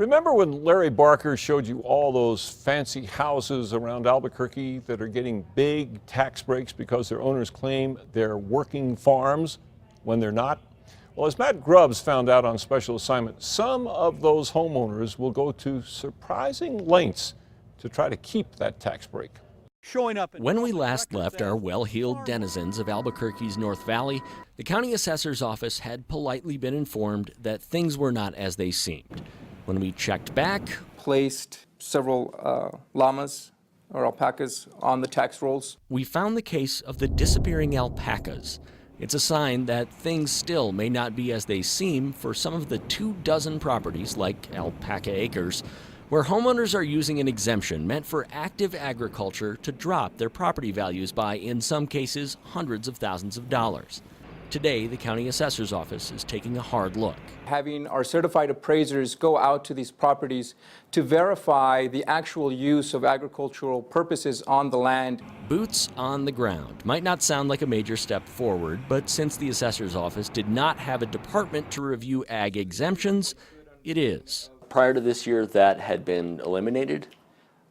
Remember when Larry Barker showed you all those fancy houses around Albuquerque that are getting big tax breaks because their owners claim they're working farms when they're not? Well, as Matt Grubbs found out on special assignment, some of those homeowners will go to surprising lengths to try to keep that tax break. When we last left our well-heeled denizens of Albuquerque's North Valley, the county assessor's office had politely been informed that things were not as they seemed. When we checked back, placed several llamas or alpacas on the tax rolls. We found the case of the disappearing alpacas. It's a sign that things still may not be as they seem for some of the 24 properties like Alpaca Acres, where homeowners are using an exemption meant for active agriculture to drop their property values by, in some cases, hundreds of thousands of dollars. Today, the county assessor's office is taking a hard look. Having our certified appraisers go out to these properties to verify the actual use of agricultural purposes on the land. Boots on the ground might not sound like a major step forward, but since the assessor's office did not have a department to review ag exemptions, it is. Prior to this year, that had been eliminated?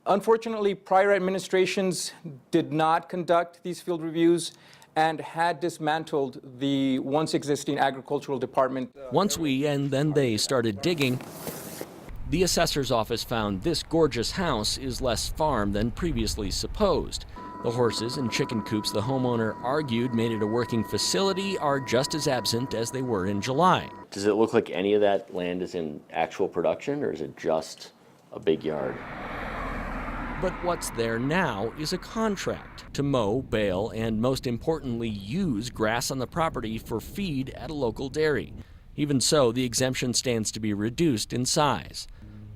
Unfortunately, prior administrations did not conduct these field reviews and had dismantled the once existing agricultural department. Once we and then they started digging, the assessor's office found this gorgeous house is less farm than previously supposed. The horses and chicken coops the homeowner argued made it a working facility are just as absent as they were in July. Does it look like any of that land is in actual production, or is it just a big yard? But what's there now is a contract to mow, bale, and most importantly, use grass on the property for feed at a local dairy. Even so, the exemption stands to be reduced in size.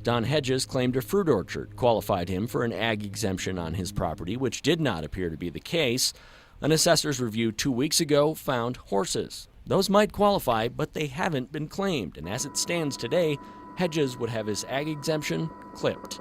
Don Hedges claimed a fruit orchard qualified him for an ag exemption on his property, which did not appear to be the case. An assessor's review 2 weeks ago found horses. Those might qualify, but they haven't been claimed, and as it stands today, Hedges would have his ag exemption clipped.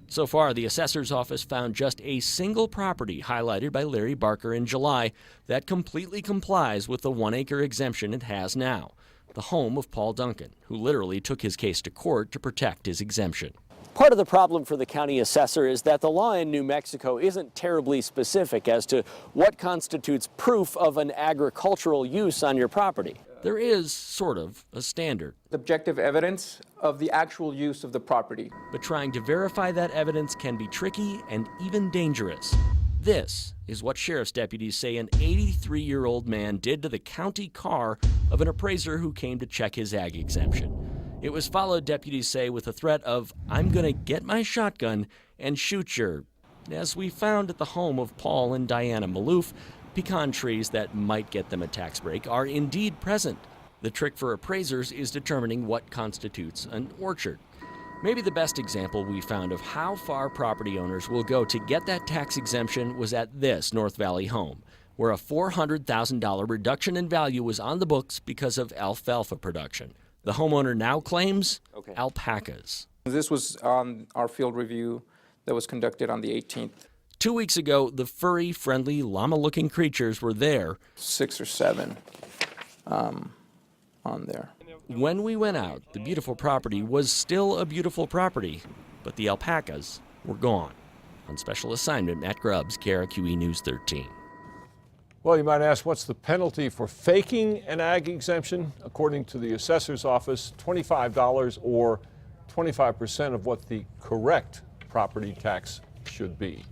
So far, the assessor's office found just a single property highlighted by Larry Barker in July that completely complies with the 1-acre exemption it has now, the home of Paul Duncan, who literally took his case to court to protect his exemption. Part of the problem for the county assessor is that the law in New Mexico isn't terribly specific as to what constitutes proof of an agricultural use on your property. There is sort of a standard. Objective evidence of the actual use of the property. But trying to verify that evidence can be tricky and even dangerous. This is what sheriff's deputies say an 83-year-old man did to the county car of an appraiser who came to check his ag exemption. It was followed, deputies say, with a threat of, "I'm going to get my shotgun and shoot your." As we found at the home of Paul and Diana Maloof, pecan trees that might get them a tax break are indeed present. The trick for appraisers is determining what constitutes an orchard. Maybe the best example we found of how far property owners will go to get that tax exemption was at this North Valley home, where a $400,000 reduction in value was on the books because of alfalfa production. The homeowner now claims alpacas. This was on our field review that was conducted on the 18th. 2 weeks ago, the furry, friendly, llama-looking creatures were there. 6 or 7 on there. When we went out, the beautiful property was still a beautiful property, but the alpacas were gone. On special assignment, Matt Grubbs, KRQE News 13. Well, you might ask, what's the penalty for faking an ag exemption? According to the assessor's office, $25 or 25% of what the correct property tax should be.